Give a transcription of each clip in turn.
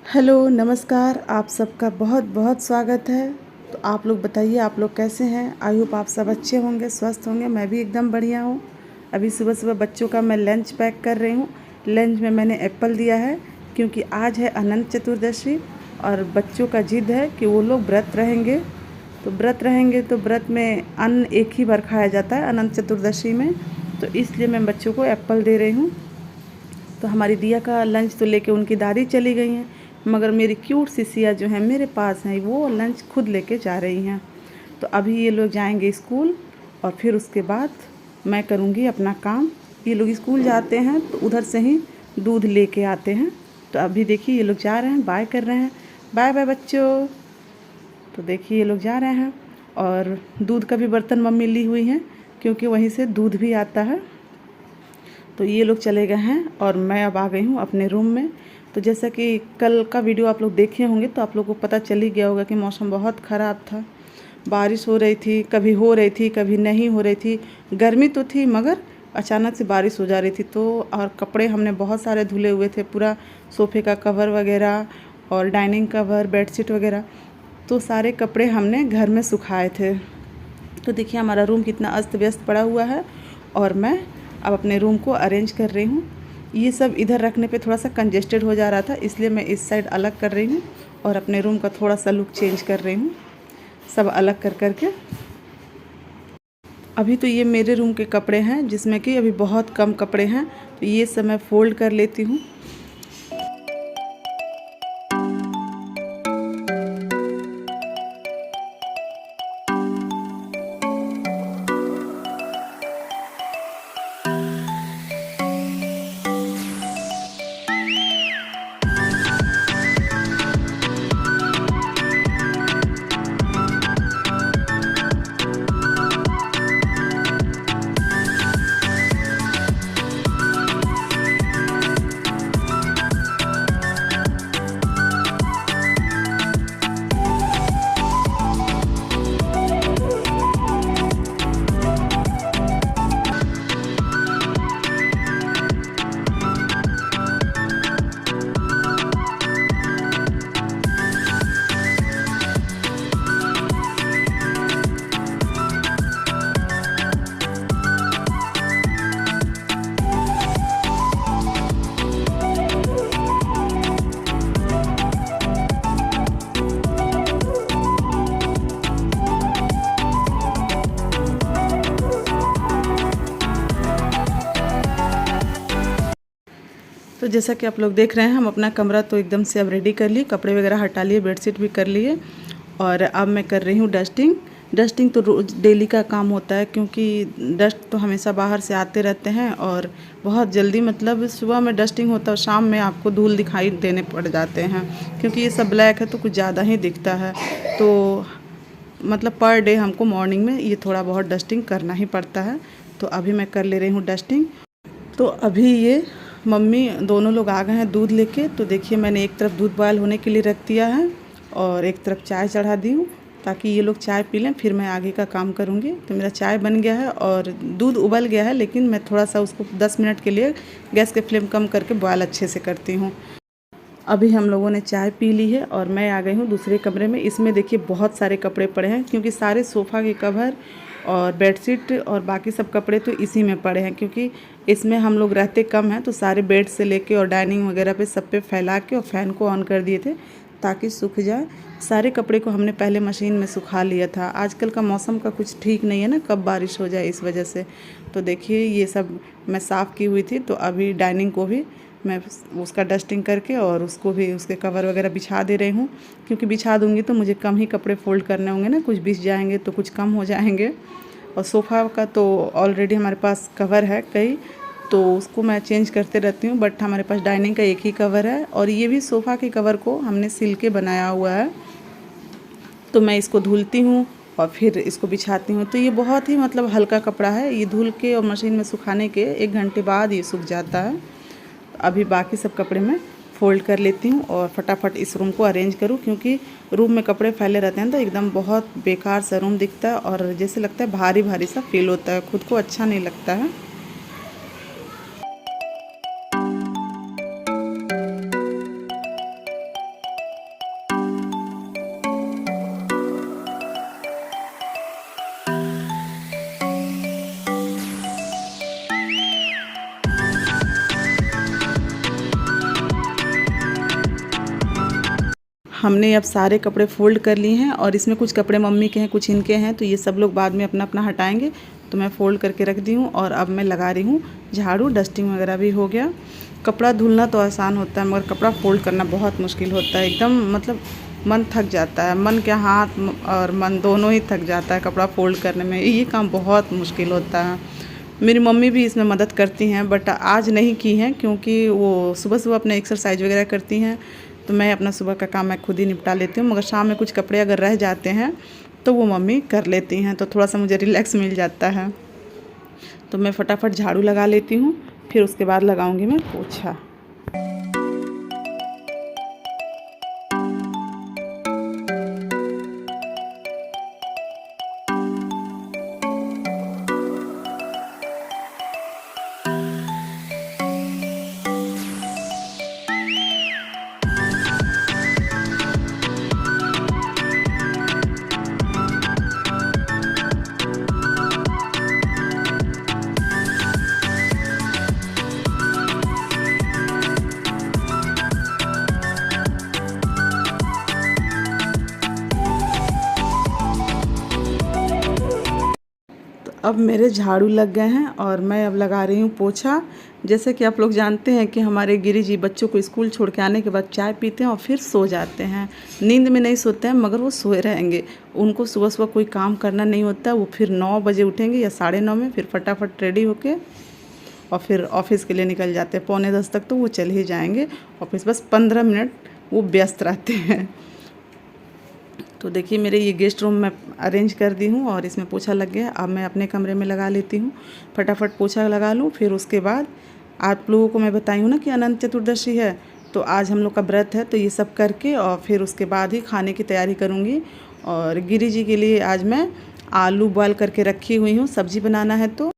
Hello, नमस्कार। आप सबका बहुत बहुत स्वागत है। तो आप लोग बताइए, आप लोग कैसे हैं? आई होप आप सब अच्छे होंगे, स्वस्थ होंगे। मैं भी एकदम बढ़िया हूँ। अभी सुबह-सुबह बच्चों का मैं लंच पैक कर रही हूँ। लंच में मैंने एप्पल दिया है क्योंकि आज है अनंत चतुर्दशी और बच्चों का ज़िद है कि वो लोग व्रत रहेंगे। तो व्रत रहेंगे तो व्रत में अन्न एक ही बार खाया जाता है अनंत चतुर्दशी में, तो इसलिए मैं बच्चों को एप्पल दे रही हूँ। तो हमारी दिया का लंच तो लेके उनकी दादी चली गई हैं, मगर मेरी क्यूट सी सिया जो है मेरे पास हैं, वो लंच खुद लेके जा रही हैं। तो अभी ये लोग जाएंगे स्कूल और फिर उसके बाद मैं करूँगी अपना काम। ये लोग स्कूल जाते हैं तो उधर से ही दूध लेके आते हैं। तो अभी देखिए ये लोग जा रहे हैं, बाय कर रहे हैं। बाय बाय बच्चों। तो देखिए ये लोग जा रहे हैं और दूध का भी बर्तन मम्मी ली हुई हैं क्योंकि वहीं से दूध भी आता है। तो ये लोग चले गए हैं और मैं अब आ गई हूँ अपने रूम में। तो जैसा कि कल का वीडियो आप लोग देखे होंगे तो आप लोगों को पता चल ही गया होगा कि मौसम बहुत ख़राब था। बारिश हो रही थी, कभी हो रही थी, कभी नहीं हो रही थी। गर्मी तो थी मगर अचानक से बारिश हो जा रही थी। तो और कपड़े हमने बहुत सारे धुले हुए थे, पूरा सोफ़े का कवर वगैरह और डाइनिंग कवर, बेडशीट वगैरह, तो सारे कपड़े हमने घर में सुखाए थे। तो देखिए हमारा रूम कितना अस्त व्यस्त पड़ा हुआ है और मैं अब अपने रूम को अरेंज कर रही हूँ। ये सब इधर रखने पे थोड़ा सा कंजेस्टेड हो जा रहा था, इसलिए मैं इस साइड अलग कर रही हूँ और अपने रूम का थोड़ा सा लुक चेंज कर रही हूँ, सब अलग कर करके। अभी तो ये मेरे रूम के कपड़े हैं जिसमें कि अभी बहुत कम कपड़े हैं, तो ये सब मैं फ़ोल्ड कर लेती हूँ। तो जैसा कि आप लोग देख रहे हैं, हम अपना कमरा तो एकदम से अब रेडी कर लिए, कपड़े वगैरह हटा लिए, बेडशीट भी कर लिए और अब मैं कर रही हूँ डस्टिंग। डस्टिंग तो रोज़ डेली का काम होता है क्योंकि डस्ट तो हमेशा बाहर से आते रहते हैं और बहुत जल्दी, मतलब सुबह में डस्टिंग होता है, शाम में आपको धूल दिखाई देने पड़ जाते हैं क्योंकि ये सब ब्लैक है तो कुछ ज़्यादा ही दिखता है। तो मतलब पर डे हमको मॉर्निंग में ये थोड़ा बहुत डस्टिंग करना ही पड़ता है। तो अभी मैं कर ले रही हूँ डस्टिंग। तो अभी ये मम्मी दोनों लोग आ गए हैं दूध लेके। तो देखिए मैंने एक तरफ दूध बॉयल होने के लिए रख दिया है और एक तरफ चाय चढ़ा दी हूँ ताकि ये लोग चाय पी लें, फिर मैं आगे का काम करूँगी। तो मेरा चाय बन गया है और दूध उबल गया है, लेकिन मैं थोड़ा सा उसको 10 मिनट के लिए गैस के फ्लेम कम करके बॉयल अच्छे से करती हूँ। अभी हम लोगों ने चाय पी ली है और मैं आ गई हूँ दूसरे कमरे में। इसमें देखिए बहुत सारे कपड़े पड़े हैं क्योंकि सारे सोफ़ा के कवर और बेडशीट और बाकी सब कपड़े तो इसी में पड़े हैं क्योंकि इसमें हम लोग रहते कम हैं। तो सारे बेड से लेके और डाइनिंग वगैरह पे सब पे फैला के और फ़ैन को ऑन कर दिए थे ताकि सूख जाए। सारे कपड़े को हमने पहले मशीन में सुखा लिया था। आजकल का मौसम का कुछ ठीक नहीं है ना, कब बारिश हो जाए, इस वजह से। तो देखिए ये सब मैं साफ़ की हुई थी। तो अभी डाइनिंग को भी मैं उसका डस्टिंग करके और उसको भी उसके कवर वगैरह बिछा दे रही हूँ क्योंकि बिछा दूँगी तो मुझे कम ही कपड़े फ़ोल्ड करने होंगे ना, कुछ बिछ जाएंगे तो कुछ कम हो जाएंगे। और सोफ़ा का तो ऑलरेडी हमारे पास कवर है कई, तो उसको मैं चेंज करते रहती हूँ, बट हमारे पास डाइनिंग का एक ही कवर है और ये भी सोफ़ा के कवर को हमने सिल के बनाया हुआ है। तो मैं इसको धुलती हूँ और फिर इसको बिछाती हूँ। तो ये बहुत ही मतलब हल्का कपड़ा है, ये धुल के और मशीन में सुखाने के 1 घंटे बाद ये सूख जाता है। अभी बाकी सब कपड़े मैं फ़ोल्ड कर लेती हूँ और फटाफट इस रूम को अरेंज करूँ क्योंकि रूम में कपड़े फैले रहते हैं तो एकदम बहुत बेकार सा रूम दिखता है और जैसे लगता है भारी भारी सा फील होता है, खुद को अच्छा नहीं लगता है। हमने अब सारे कपड़े फ़ोल्ड कर लिए हैं और इसमें कुछ कपड़े मम्मी के हैं, कुछ इनके हैं, तो ये सब लोग बाद में अपना अपना हटाएंगे। तो मैं फ़ोल्ड करके रख दी हूँ और अब मैं लगा रही हूँ झाड़ू। डस्टिंग वगैरह भी हो गया। कपड़ा धुलना तो आसान होता है मगर कपड़ा फ़ोल्ड करना बहुत मुश्किल होता है। एकदम मतलब मन थक जाता है, मन क्या हाथ और मन दोनों ही थक जाता है कपड़ा फ़ोल्ड करने में। ये काम बहुत मुश्किल होता है। मेरी मम्मी भी इसमें मदद करती हैं बट आज नहीं की हैं क्योंकि वो सुबह सुबह अपने एक्सरसाइज वगैरह करती हैं, तो मैं अपना सुबह का काम मैं खुद ही निपटा लेती हूँ। मगर शाम में कुछ कपड़े अगर रह जाते हैं तो वो मम्मी कर लेती हैं, तो थोड़ा सा मुझे रिलैक्स मिल जाता है। तो मैं फटाफट झाड़ू लगा लेती हूँ, फिर उसके बाद लगाऊंगी मैं पोछा। अब मेरे झाड़ू लग गए हैं और मैं अब लगा रही हूँ पोछा। जैसे कि आप लोग जानते हैं कि हमारे गिरी जी बच्चों को स्कूल छोड़ के आने के बाद चाय पीते हैं और फिर सो जाते हैं। नींद में नहीं सोते हैं मगर वो सोए रहेंगे। उनको सुबह सुबह कोई काम करना नहीं होता, वो फिर 9 बजे उठेंगे या 9:30 में, फिर फटाफट रेडी होके और फिर ऑफिस के लिए निकल जाते हैं। 9:45 तक तो वो चल ही जाएंगे ऑफिस। बस 15 मिनट वो व्यस्त रहते हैं। तो देखिए मेरे ये गेस्ट रूम में अरेंज कर दी हूँ और इसमें पोछा लग गया। अब मैं अपने कमरे में लगा लेती हूँ, फटाफट पोछा लगा लूँ। फिर उसके बाद आप लोगों को मैं बताई हूँ ना कि अनंत चतुर्दशी है, तो आज हम लोग का व्रत है, तो ये सब करके और फिर उसके बाद ही खाने की तैयारी करूँगी। और गिरी जी के लिए आज मैं आलू बॉयल करके रखी हुई हूँ, सब्ज़ी बनाना है तो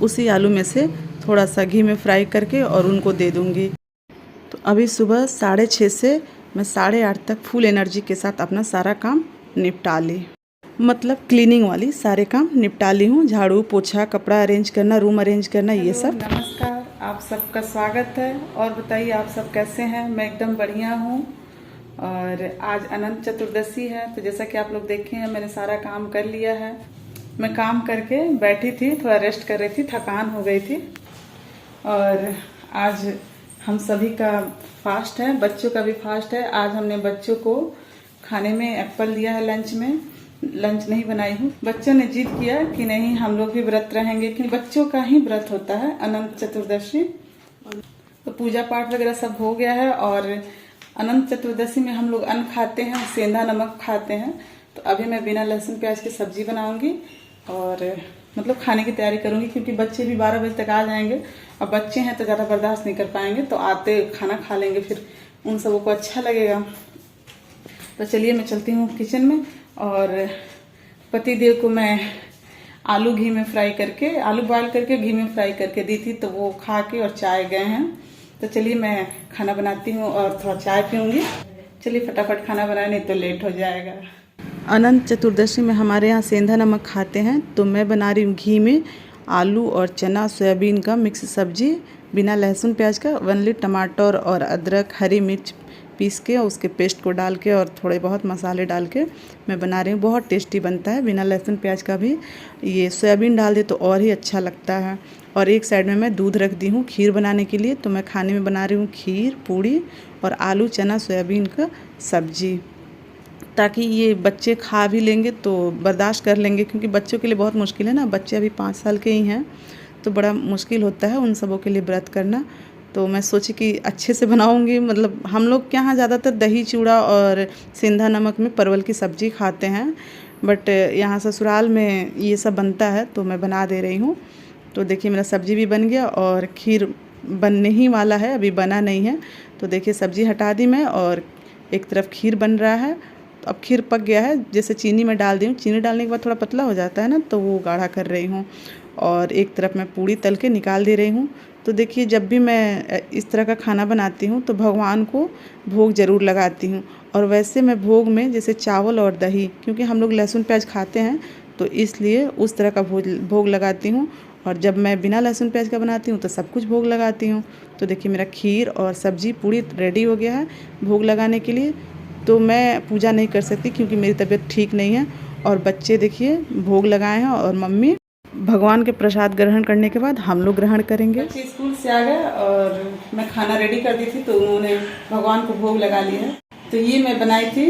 उसी आलू में से थोड़ा सा घी में फ्राई करके और उनको दे दूँगी। तो अभी सुबह 6:30 से मैं 8:30 तक फुल एनर्जी के साथ अपना सारा काम निपटा ली, मतलब क्लीनिंग वाली सारे काम निपटा ली हूँ। झाड़ू पोछा, कपड़ा अरेंज करना, रूम अरेंज करना, ये सब। नमस्कार, आप सबका स्वागत है। और बताइए आप सब कैसे हैं? मैं एकदम बढ़िया हूँ। और आज अनंत चतुर्दशी है, तो जैसा कि आप लोग देखे हैं मैंने सारा काम कर लिया है। मैं काम करके बैठी थी, थोड़ा रेस्ट कर रही थी, थकान हो गई थी। और आज हम सभी का फास्ट है, बच्चों का भी फास्ट है। आज हमने बच्चों को खाने में एप्पल दिया है, लंच में। लंच नहीं बनाई हूँ, बच्चों ने जिद किया कि नहीं हम लोग भी व्रत रहेंगे, कि बच्चों का ही व्रत होता है अनंत चतुर्दशी। तो पूजा पाठ वगैरह सब हो गया है और अनंत चतुर्दशी में हम लोग अन्न खाते हैं, सेंधा नमक खाते हैं। तो अभी मैं बिना लहसुन प्याज की सब्जी बनाऊंगी और मतलब खाने की तैयारी करूंगी, क्योंकि बच्चे भी 12 बजे तक आ जाएंगे। अब बच्चे हैं तो ज़्यादा बर्दाश्त नहीं कर पाएंगे, तो आते खाना खा लेंगे, फिर उन सबों को अच्छा लगेगा। तो चलिए मैं चलती हूँ किचन में। और पति देव को मैं आलू घी में फ्राई करके, आलू बॉयल करके घी में फ्राई करके दी थी, तो वो खा के और चाय गए हैं। तो चलिए मैं खाना बनाती हूँ और थोड़ा चाय पीऊँगी। चलिए फटाफट खाना बनाए, नहीं तो लेट हो जाएगा। अनंत चतुर्दशी में हमारे यहाँ सेंधा नमक खाते हैं, तो मैं बना रही हूँ घी में आलू और चना सोयाबीन का मिक्स सब्जी, बिना लहसुन प्याज का। 1 लीटर टमाटर और अदरक, हरी मिर्च पीस के उसके पेस्ट को डाल के और थोड़े बहुत मसाले डाल के मैं बना रही हूँ। बहुत टेस्टी बनता है बिना लहसुन प्याज का भी। ये सोयाबीन डाल दे तो और ही अच्छा लगता है। और एक साइड में मैं दूध रख दी हूँ खीर बनाने के लिए। तो मैं खाने में बना रही हूँ खीर, पूड़ी और आलू चना सोयाबीन का सब्जी, ताकि ये बच्चे खा भी लेंगे तो बर्दाश्त कर लेंगे, क्योंकि बच्चों के लिए बहुत मुश्किल है ना। बच्चे अभी 5 साल के ही हैं, तो बड़ा मुश्किल होता है उन सबों के लिए व्रत करना। तो मैं सोची कि अच्छे से बनाऊंगी। मतलब हम लोग के यहाँ ज़्यादातर दही चूड़ा और सेंधा नमक में परवल की सब्ज़ी खाते हैं, बट यहाँ ससुराल में ये सब बनता है, तो मैं बना दे रही हूँ। तो देखिए मेरा सब्ज़ी भी बन गया और खीर बनने ही वाला है, अभी बना नहीं है। तो देखिए सब्ज़ी हटा दी मैं और एक तरफ खीर बन रहा है। तो अब खीर पक गया है, जैसे चीनी में डाल दी हूँ। चीनी डालने के बाद थोड़ा पतला हो जाता है ना, तो वो गाढ़ा कर रही हूँ। और एक तरफ मैं पूड़ी तल के निकाल दे रही हूँ। तो देखिए जब भी मैं इस तरह का खाना बनाती हूँ तो भगवान को भोग ज़रूर लगाती हूँ। और वैसे मैं भोग में जैसे चावल और दही, क्योंकि हम लोग लहसुन प्याज खाते हैं तो इसलिए उस तरह का भोग लगाती हूँ। और जब मैं बिना लहसुन प्याज का बनाती हूँ तो सब कुछ भोग लगाती हूँ। तो देखिए मेरा खीर और सब्ज़ी पूरी रेडी हो गया है भोग लगाने के लिए। तो मैं पूजा नहीं कर सकती क्योंकि मेरी तबीयत ठीक नहीं है। और बच्चे देखिए भोग लगाए हैं और मम्मी भगवान के प्रसाद ग्रहण करने के बाद हम लोग ग्रहण करेंगे। बच्चे स्कूल से आ गए और मैं खाना रेडी कर दी थी तो उन्होंने भगवान को भोग लगा लिया है। तो ये मैं बनाई थी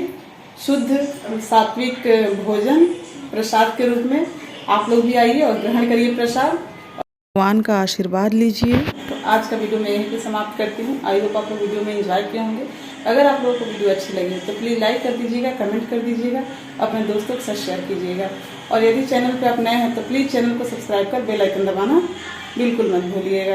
शुद्ध सात्विक भोजन प्रसाद के रूप में। आप लोग भी आइए और ग्रहण करिए प्रसाद, भगवान का आशीर्वाद लीजिए। तो आज का वीडियो मैं यहीं पे समाप्त करती हूँ। आई होप आप लोग वीडियो में एंजॉय किए होंगे। अगर आप लोगों को वीडियो अच्छी लगी तो प्लीज़ लाइक कर दीजिएगा, कमेंट कर दीजिएगा, अपने दोस्तों के साथ शेयर कीजिएगा। और यदि चैनल पे आप नए हैं तो प्लीज़ चैनल को सब्सक्राइब कर बेल आइकन दबाना बिल्कुल मत भूलिएगा।